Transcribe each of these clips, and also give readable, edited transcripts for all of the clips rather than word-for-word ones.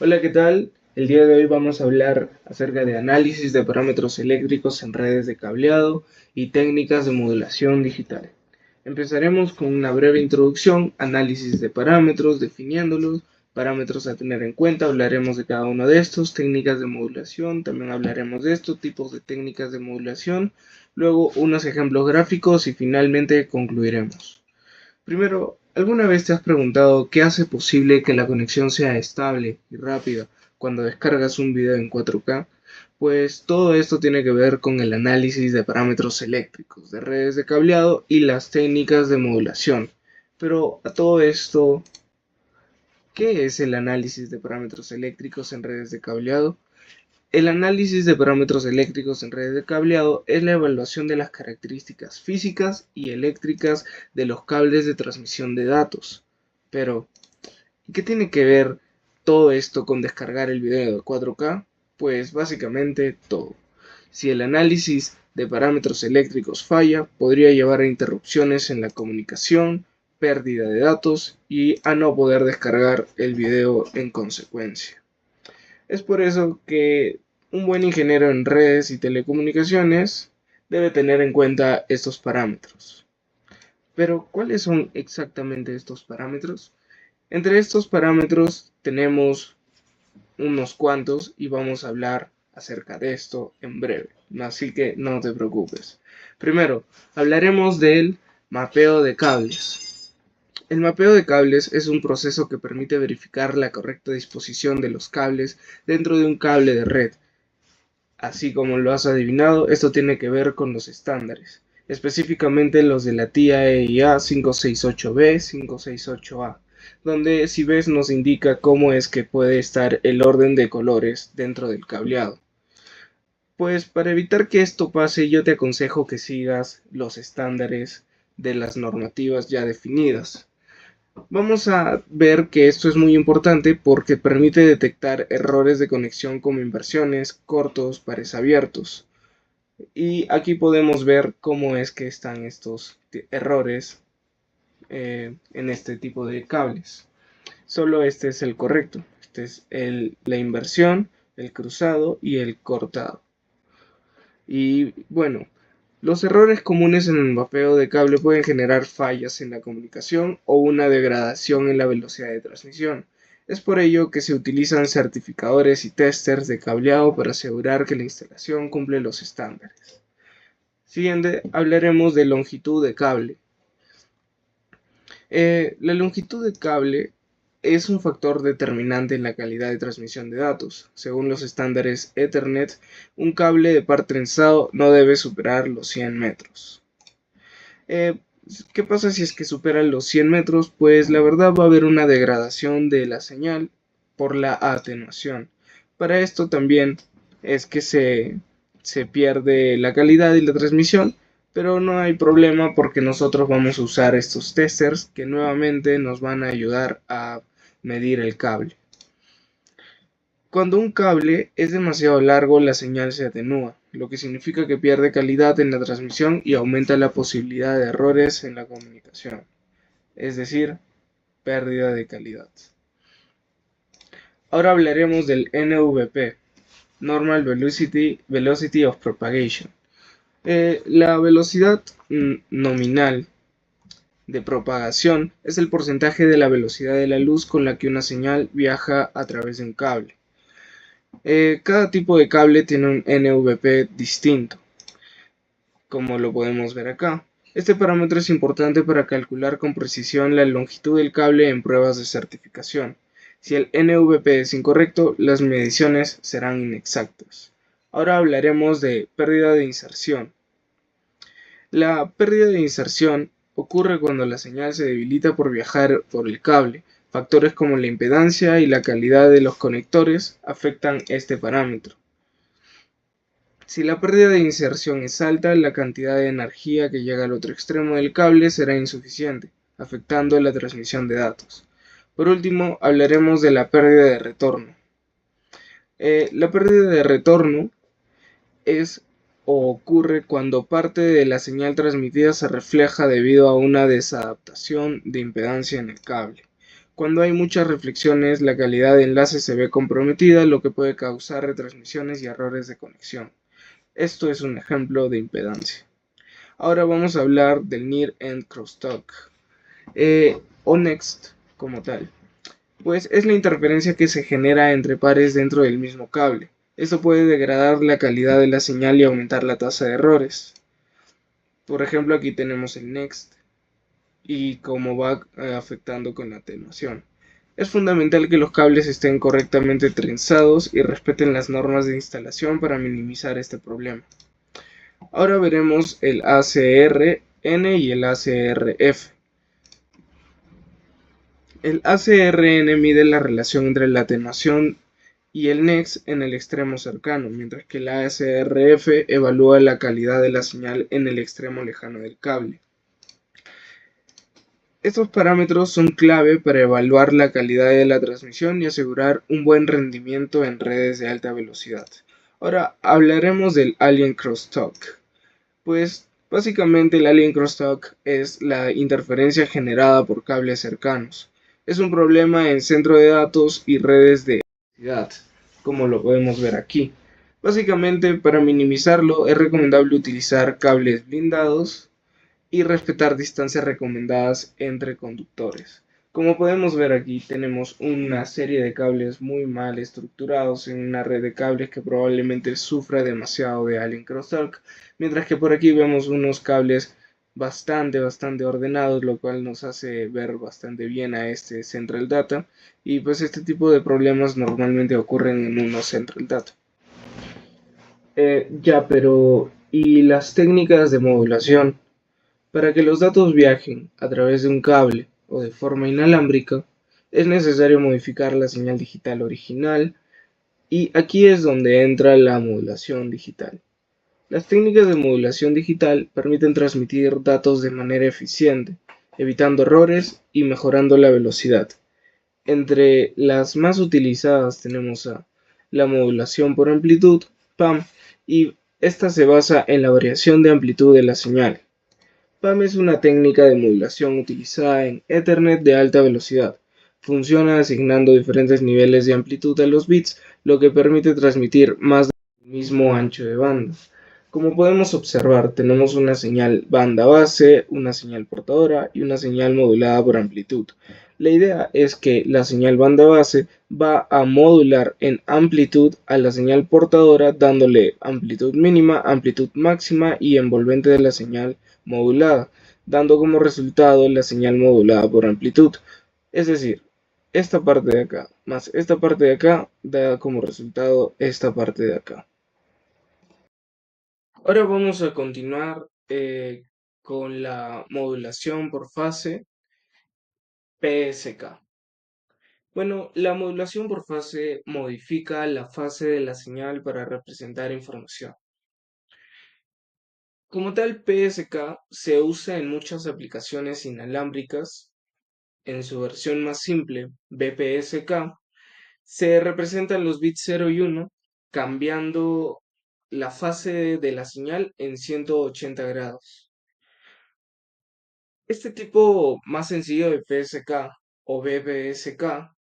Hola, ¿qué tal? El día de hoy vamos a hablar acerca de análisis de parámetros eléctricos en redes de cableado y técnicas de modulación digital. Empezaremos con una breve introducción, análisis de parámetros, definiéndolos, parámetros a tener en cuenta, hablaremos de cada uno de estos, técnicas de modulación, también hablaremos de estos tipos de técnicas de modulación, luego unos ejemplos gráficos y finalmente concluiremos. Primero, ¿alguna vez te has preguntado qué hace posible que la conexión sea estable y rápida cuando descargas un video en 4K? Pues todo esto tiene que ver con el análisis de parámetros eléctricos, de redes de cableado y las técnicas de modulación. Pero a todo esto, ¿qué es el análisis de parámetros eléctricos en redes de cableado? El análisis de parámetros eléctricos en redes de cableado es la evaluación de las características físicas y eléctricas de los cables de transmisión de datos. Pero, ¿qué tiene que ver todo esto con descargar el video de 4K? Pues básicamente todo. Si el análisis de parámetros eléctricos falla, podría llevar a interrupciones en la comunicación, pérdida de datos y a no poder descargar el video en consecuencia. Es por eso que un buen ingeniero en redes y telecomunicaciones debe tener en cuenta estos parámetros. Pero, ¿cuáles son exactamente estos parámetros? Entre estos parámetros tenemos unos cuantos y vamos a hablar acerca de esto en breve, así que no te preocupes. Primero, hablaremos del mapeo de cables. El mapeo de cables es un proceso que permite verificar la correcta disposición de los cables dentro de un cable de red. Así como lo has adivinado, esto tiene que ver con los estándares, específicamente los de la TIA 568B, 568A, donde si ves nos indica cómo es que puede estar el orden de colores dentro del cableado. Pues para evitar que esto pase, yo te aconsejo que sigas los estándares de las normativas ya definidas. Vamos a ver que esto es muy importante porque permite detectar errores de conexión como inversiones, cortos, pares abiertos. Y aquí podemos ver cómo es que están estos errores en este tipo de cables. Solo este es el correcto. Este es la inversión, el cruzado y el cortado. Y bueno, los errores comunes en el mapeo de cable pueden generar fallas en la comunicación o una degradación en la velocidad de transmisión. Es por ello que se utilizan certificadores y testers de cableado para asegurar que la instalación cumple los estándares. Siguiente, hablaremos de longitud de cable. La longitud de cable es un factor determinante en la calidad de transmisión de datos. Según los estándares Ethernet, un cable de par trenzado no debe superar los 100 metros. Eh, ¿Qué pasa si es que superan los 100 metros? Pues la verdad va a haber una degradación de la señal por la atenuación. Para esto también es que se pierde la calidad y la transmisión, pero no hay problema porque nosotros vamos a usar estos testers que nuevamente nos van a ayudar a medir el cable. Cuando un cable es demasiado largo, la señal se atenúa, lo que significa que pierde calidad en la transmisión y aumenta la posibilidad de errores en la comunicación, es decir, pérdida de calidad. Ahora hablaremos del NVP, Normal Velocity of Propagation. La velocidad nominal de propagación es el porcentaje de la velocidad de la luz con la que una señal viaja a través de un cable. Cada tipo de cable tiene un NVP distinto, como lo podemos ver acá. Este parámetro es importante para calcular con precisión la longitud del cable en pruebas de certificación. Si el NVP es incorrecto, las mediciones serán inexactas. Ahora hablaremos de pérdida de inserción. La pérdida de inserción ocurre cuando la señal se debilita por viajar por el cable. Factores como la impedancia y la calidad de los conectores afectan este parámetro. Si la pérdida de inserción es alta, la cantidad de energía que llega al otro extremo del cable será insuficiente, afectando la transmisión de datos. Por último, hablaremos de la pérdida de retorno. La pérdida de retorno es o ocurre cuando parte de la señal transmitida se refleja debido a una desadaptación de impedancia en el cable. Cuando hay muchas reflexiones, la calidad de enlace se ve comprometida, lo que puede causar retransmisiones y errores de conexión. Esto es un ejemplo de impedancia. Ahora vamos a hablar del Near End Crosstalk, o Next como tal. Pues es la interferencia que se genera entre pares dentro del mismo cable. Esto puede degradar la calidad de la señal y aumentar la tasa de errores. Por ejemplo, aquí tenemos el Next y cómo va afectando con la atenuación. Es fundamental que los cables estén correctamente trenzados y respeten las normas de instalación para minimizar este problema. Ahora veremos el ACRN y el ACRF. El ACRN mide la relación entre la atenuación y el NEX en el extremo cercano, mientras que el ACRF evalúa la calidad de la señal en el extremo lejano del cable. Estos parámetros son clave para evaluar la calidad de la transmisión y asegurar un buen rendimiento en redes de alta velocidad. Ahora hablaremos del Alien Crosstalk. Pues básicamente el Alien Crosstalk es la interferencia generada por cables cercanos. Es un problema en centro de datos y redes de velocidad, como lo podemos ver aquí. Básicamente, para minimizarlo es recomendable utilizar cables blindados y respetar distancias recomendadas entre conductores. Como podemos ver aquí, tenemos una serie de cables muy mal estructurados en una red de cables que probablemente sufra demasiado de Alien Crosstalk, mientras que por aquí vemos unos cables bastante ordenados, lo cual nos hace ver bastante bien a este Central Data, y pues este tipo de problemas normalmente ocurren en unos Central Data. Pero ¿y las técnicas de modulación? Para que los datos viajen a través de un cable o de forma inalámbrica, es necesario modificar la señal digital original, y aquí es donde entra la modulación digital. Las técnicas de modulación digital permiten transmitir datos de manera eficiente, evitando errores y mejorando la velocidad. Entre las más utilizadas tenemos a la modulación por amplitud, PAM, y esta se basa en la variación de amplitud de la señal. PAM es una técnica de modulación utilizada en Ethernet de alta velocidad. Funciona asignando diferentes niveles de amplitud a los bits, lo que permite transmitir más del mismo ancho de banda. Como podemos observar, tenemos una señal banda base, una señal portadora y una señal modulada por amplitud. La idea es que la señal banda base va a modular en amplitud a la señal portadora, dándole amplitud mínima, amplitud máxima y envolvente de la señal modulada, dando como resultado la señal modulada por amplitud. Es decir, esta parte de acá más esta parte de acá da como resultado esta parte de acá. Ahora vamos a continuar con la modulación por fase PSK. Bueno, la modulación por fase modifica la fase de la señal para representar información. Como tal, PSK se usa en muchas aplicaciones inalámbricas. En su versión más simple, BPSK, se representan los bits 0 y 1, cambiando la fase de la señal en 180 grados. Este tipo más sencillo de PSK o BPSK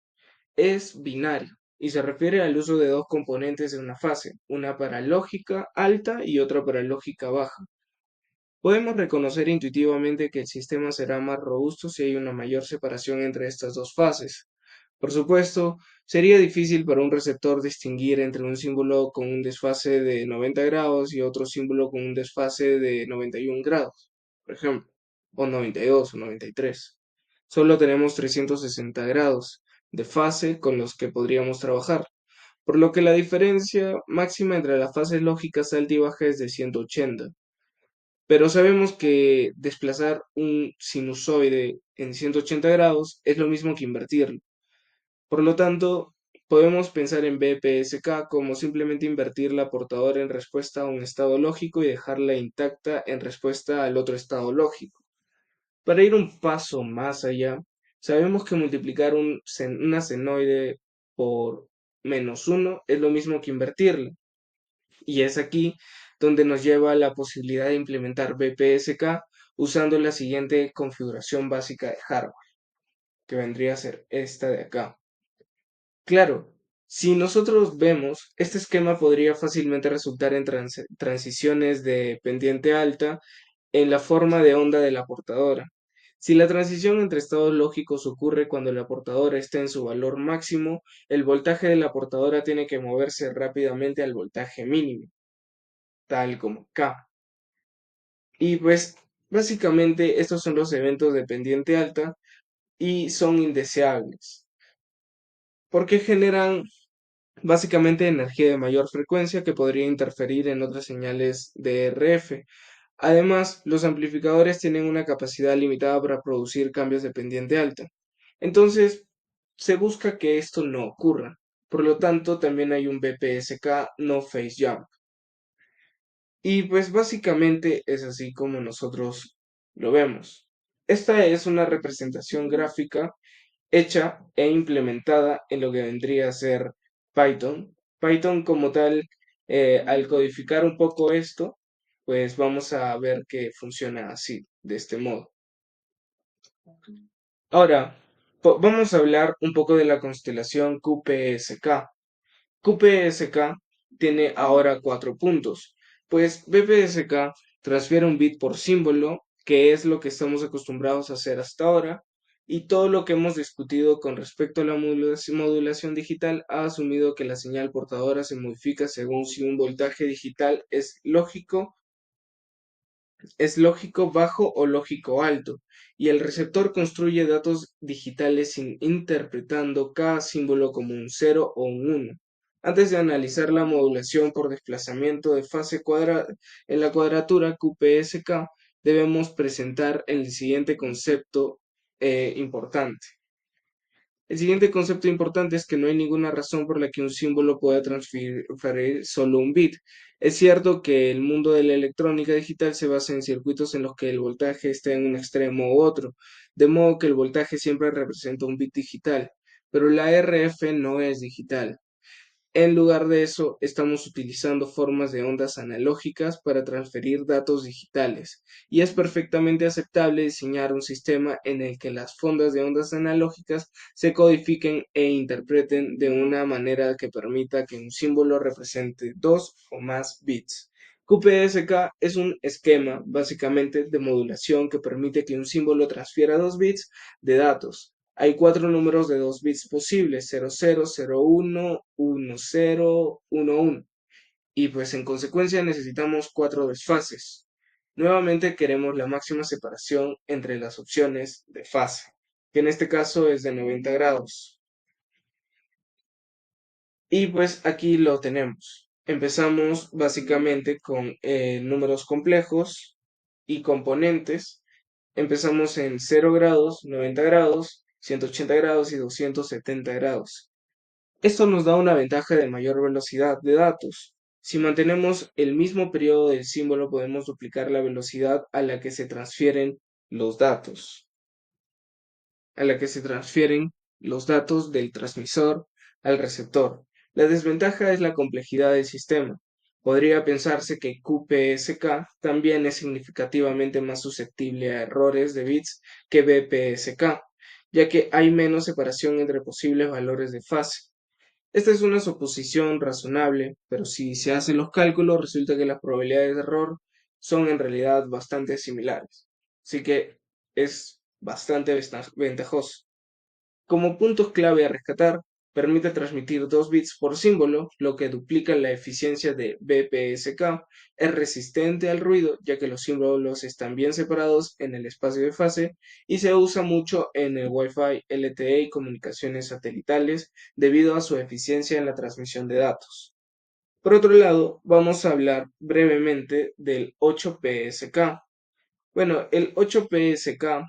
es binario y se refiere al uso de dos componentes de una fase, una para lógica alta y otra para lógica baja. Podemos reconocer intuitivamente que el sistema será más robusto si hay una mayor separación entre estas dos fases. Por supuesto, sería difícil para un receptor distinguir entre un símbolo con un desfase de 90 grados y otro símbolo con un desfase de 91 grados, por ejemplo, o 92 o 93. Solo tenemos 360 grados de fase con los que podríamos trabajar, por lo que la diferencia máxima entre las fases lógicas alta y baja es de 180. Pero sabemos que desplazar un sinusoide en 180 grados es lo mismo que invertirlo. Por lo tanto, podemos pensar en BPSK como simplemente invertir la portadora en respuesta a un estado lógico y dejarla intacta en respuesta al otro estado lógico. Para ir un paso más allá, sabemos que multiplicar una senoide por -1 es lo mismo que invertirla. Y es aquí donde nos lleva la posibilidad de implementar BPSK usando la siguiente configuración básica de hardware. que vendría a ser esta de acá. Claro, si nosotros vemos, este esquema podría fácilmente resultar en transiciones de pendiente alta en la forma de onda de la portadora. Si la transición entre estados lógicos ocurre cuando la portadora está en su valor máximo, el voltaje de la portadora tiene que moverse rápidamente al voltaje mínimo, tal como K. Y pues básicamente estos son los eventos de pendiente alta y son indeseables, porque generan básicamente energía de mayor frecuencia que podría interferir en otras señales de RF. Además, los amplificadores tienen una capacidad limitada para producir cambios de pendiente alta. Entonces, se busca que esto no ocurra. Por lo tanto, también hay un BPSK no phase jump. Y pues básicamente es así como nosotros lo vemos. Esta es una representación gráfica hecha e implementada en lo que vendría a ser Python. Python como tal, al codificar un poco esto, pues vamos a ver que funciona así, de este modo. Ahora, vamos a hablar un poco de la constelación QPSK. QPSK tiene ahora 4 puntos, pues BPSK transfiere un bit por símbolo, que es lo que estamos acostumbrados a hacer hasta ahora, y todo lo que hemos discutido con respecto a la modulación digital ha asumido que la señal portadora se modifica según si un voltaje digital es lógico bajo o lógico alto, y el receptor construye datos digitales interpretando cada símbolo como un 0 o un 1. Antes de analizar la modulación por desplazamiento de fase en la cuadratura QPSK, debemos presentar el siguiente concepto importante. El siguiente concepto importante es que no hay ninguna razón por la que un símbolo pueda transferir solo un bit. Es cierto que el mundo de la electrónica digital se basa en circuitos en los que el voltaje está en un extremo u otro, de modo que el voltaje siempre representa un bit digital, pero la RF no es digital. En lugar de eso, estamos utilizando formas de ondas analógicas para transferir datos digitales, y es perfectamente aceptable diseñar un sistema en el que las fondas de ondas analógicas se codifiquen e interpreten de una manera que permita que un símbolo represente dos o más bits. QPSK es un esquema, básicamente, de modulación que permite que un símbolo transfiera 2 bits de datos. Hay 4 números de 2 bits posibles: 00, 01, 10, 11. Y pues en consecuencia necesitamos 4 desfases. Nuevamente queremos la máxima separación entre las opciones de fase, que en este caso es de 90 grados. Y pues aquí lo tenemos. Empezamos básicamente con números complejos y componentes. Empezamos en 0 grados, 90 grados, 180 grados y 270 grados. Esto nos da una ventaja de mayor velocidad de datos. Si mantenemos el mismo periodo del símbolo, podemos duplicar la velocidad a la que se transfieren los datos, del transmisor al receptor. La desventaja es la complejidad del sistema. Podría pensarse que QPSK también es significativamente más susceptible a errores de bits que BPSK, ya que hay menos separación entre posibles valores de fase. Esta es una suposición razonable, pero si se hacen los cálculos, resulta que las probabilidades de error son en realidad bastante similares. Así que es bastante ventajoso. Como puntos clave a rescatar, permite transmitir 2 bits por símbolo, lo que duplica la eficiencia de BPSK. Es resistente al ruido, ya que los símbolos están bien separados en el espacio de fase, y se usa mucho en el Wi-Fi, LTE y comunicaciones satelitales debido a su eficiencia en la transmisión de datos. Por otro lado, vamos a hablar brevemente del 8PSK. Bueno, el 8PSK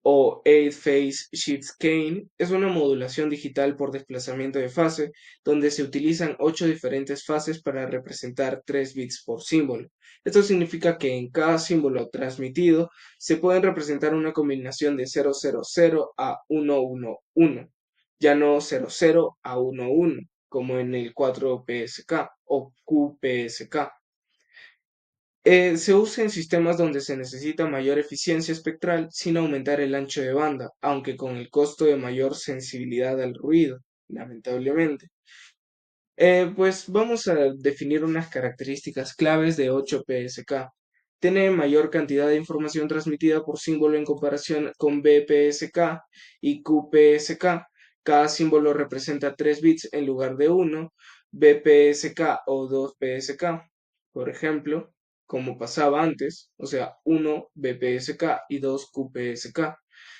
o Eight Phase Shift Keying es una modulación digital por desplazamiento de fase, donde se utilizan 8 diferentes fases para representar 3 bits por símbolo. Esto significa que en cada símbolo transmitido se pueden representar una combinación de 000 a 111, ya no 00 a 11, como en el 4PSK o QPSK. Se usa en sistemas donde se necesita mayor eficiencia espectral sin aumentar el ancho de banda, aunque con el costo de mayor sensibilidad al ruido, lamentablemente. Pues vamos a definir unas características claves de 8PSK. Tiene mayor cantidad de información transmitida por símbolo en comparación con BPSK y QPSK. Cada símbolo representa 3 bits en lugar de uno, BPSK o 2PSK. Por ejemplo, como pasaba antes, o sea, 1 BPSK y 2 QPSK.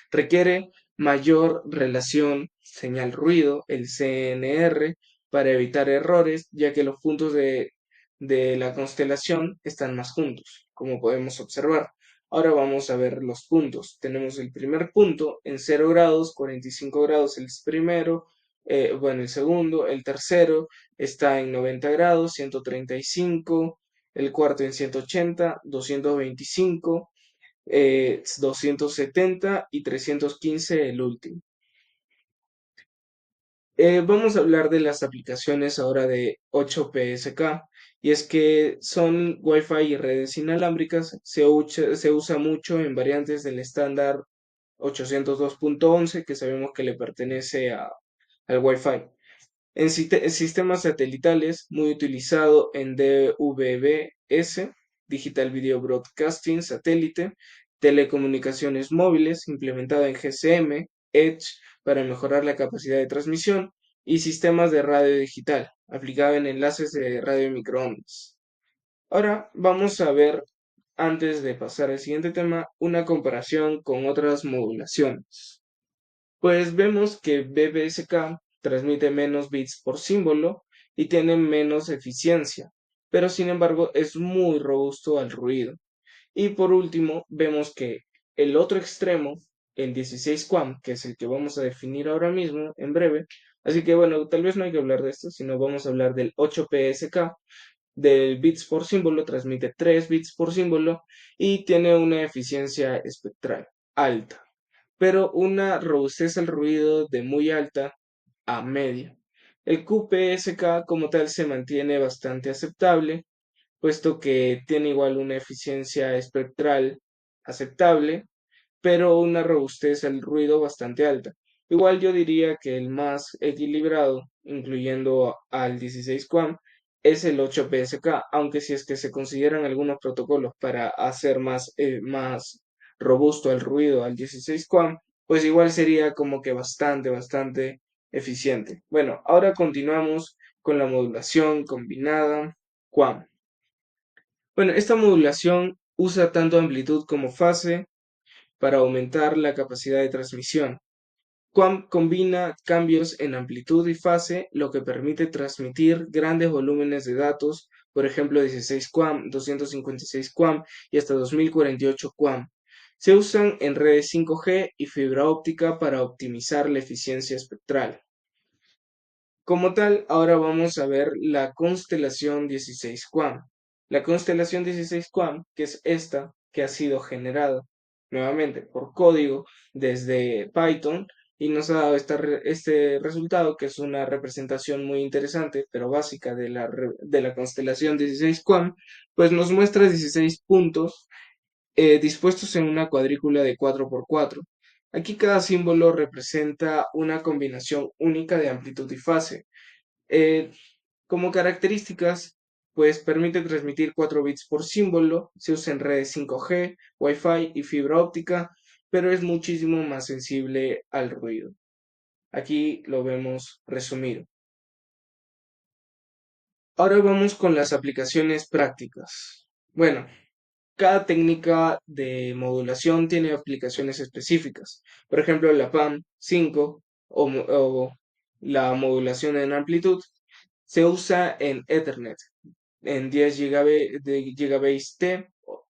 Requiere mayor relación señal-ruido, el CNR, para evitar errores, ya que los puntos de la constelación están más juntos, como podemos observar. Ahora vamos a ver los puntos. Tenemos el primer punto en 0 grados, 45 grados el primero, bueno, el segundo, el tercero está en 90 grados, 135, el cuarto en 180, 225, 270 y 315 el último. Vamos a hablar de las aplicaciones ahora de 8PSK, y es que son Wi-Fi y redes inalámbricas. Se usa mucho en variantes del estándar 802.11, que sabemos que le pertenece al Wi-Fi. En sistemas satelitales, muy utilizado en DVB-S, Digital Video Broadcasting Satélite, telecomunicaciones móviles, implementado en GSM, Edge para mejorar la capacidad de transmisión, y sistemas de radio digital, aplicado en enlaces de radio microondas. Ahora vamos a ver, antes de pasar al siguiente tema, una comparación con otras modulaciones. Pues vemos que BBSK transmite menos bits por símbolo y tiene menos eficiencia, pero sin embargo es muy robusto al ruido. Y por último, vemos que el otro extremo, el 16 QAM, que es el que vamos a definir ahora mismo, en breve, así que bueno, tal vez no hay que hablar de esto, sino vamos a hablar del 8PSK, del bits por símbolo, transmite 3 bits por símbolo y tiene una eficiencia espectral alta, pero una robustez al ruido de muy alta a media. El QPSK como tal se mantiene bastante aceptable, puesto que tiene igual una eficiencia espectral aceptable, pero una robustez al ruido bastante alta. Igual yo diría que el más equilibrado, incluyendo al 16 QAM, es el 8PSK, aunque si es que se consideran algunos protocolos para hacer más robusto el ruido al 16 QAM, pues igual sería como que bastante eficiente. Bueno, ahora continuamos con la modulación combinada QAM. Bueno, esta modulación usa tanto amplitud como fase para aumentar la capacidad de transmisión. QAM combina cambios en amplitud y fase, lo que permite transmitir grandes volúmenes de datos, por ejemplo 16 QAM, 256 QAM y hasta 2048 QAM. Se usan en redes 5G y fibra óptica para optimizar la eficiencia espectral. Como tal, ahora vamos a ver la constelación 16 QAM. La constelación 16 QAM, que es esta, que ha sido generada nuevamente por código desde Python y nos ha dado este resultado, que es una representación muy interesante, pero básica de la constelación 16 QAM, pues nos muestra 16 puntos dispuestos en una cuadrícula de 4 por 4. Aquí cada símbolo representa una combinación única de amplitud y fase. Eh, Como características, pues permite transmitir 4 bits por símbolo, se usa en redes 5G, Wi-Fi y fibra óptica, pero es muchísimo más sensible al ruido. Aquí lo vemos resumido. Ahora vamos con las aplicaciones prácticas. Bueno, cada técnica de modulación tiene aplicaciones específicas. Por ejemplo, la PAM 5 o la modulación en amplitud se usa en Ethernet, en 10 gigabits T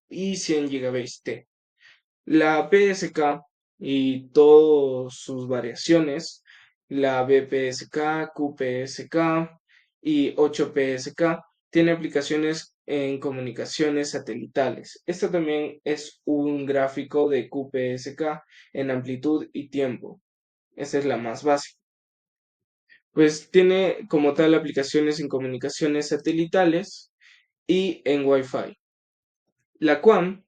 y 100 gigabits T. La PSK y todas sus variaciones, la BPSK, QPSK y 8PSK, tiene aplicaciones en comunicaciones satelitales. Esto también es un gráfico de QPSK en amplitud y tiempo. Esa es la más básica. Pues tiene como tal aplicaciones en comunicaciones satelitales y en Wi-Fi. La QAM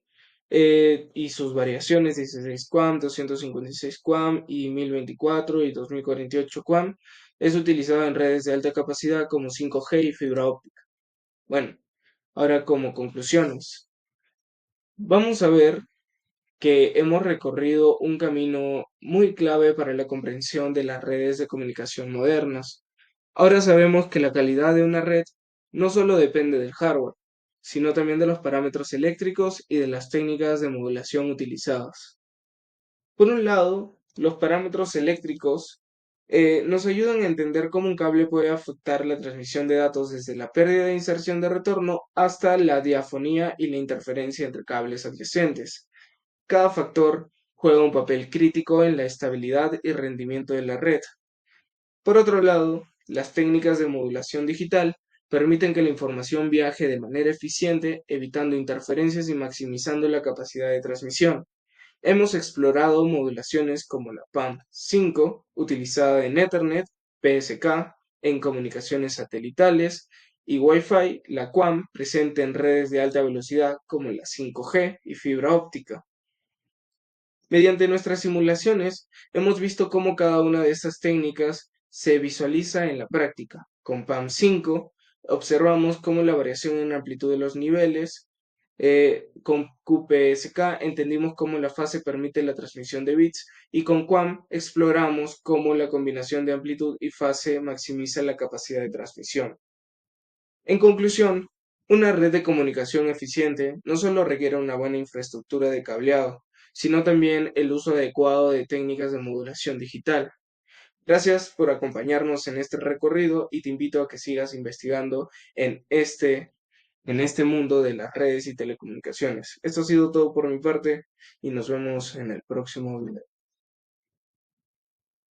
y sus variaciones 16 QAM, 256 QAM y 1024 y 2048 QAM es utilizada en redes de alta capacidad como 5G y fibra óptica. Bueno, ahora como conclusiones, vamos a ver que hemos recorrido un camino muy clave para la comprensión de las redes de comunicación modernas. Ahora sabemos que la calidad de una red no solo depende del hardware, sino también de los parámetros eléctricos y de las técnicas de modulación utilizadas. Por un lado, los parámetros eléctricos nos ayudan a entender cómo un cable puede afectar la transmisión de datos desde la pérdida de inserción de retorno hasta la diafonía y la interferencia entre cables adyacentes. Cada factor juega un papel crítico en la estabilidad y rendimiento de la red. Por otro lado, las técnicas de modulación digital permiten que la información viaje de manera eficiente, evitando interferencias y maximizando la capacidad de transmisión. Hemos explorado modulaciones como la PAM5, utilizada en Ethernet, PSK, en comunicaciones satelitales, y Wi-Fi, la QAM, presente en redes de alta velocidad como la 5G y fibra óptica. Mediante nuestras simulaciones, hemos visto cómo cada una de estas técnicas se visualiza en la práctica. Con PAM5 observamos cómo la variación en amplitud de los niveles, con QPSK entendimos cómo la fase permite la transmisión de bits y con QAM exploramos cómo la combinación de amplitud y fase maximiza la capacidad de transmisión. En conclusión, una red de comunicación eficiente no solo requiere una buena infraestructura de cableado, sino también el uso adecuado de técnicas de modulación digital. Gracias por acompañarnos en este recorrido y te invito a que sigas investigando en este mundo de las redes y telecomunicaciones. Esto ha sido todo por mi parte y nos vemos en el próximo video.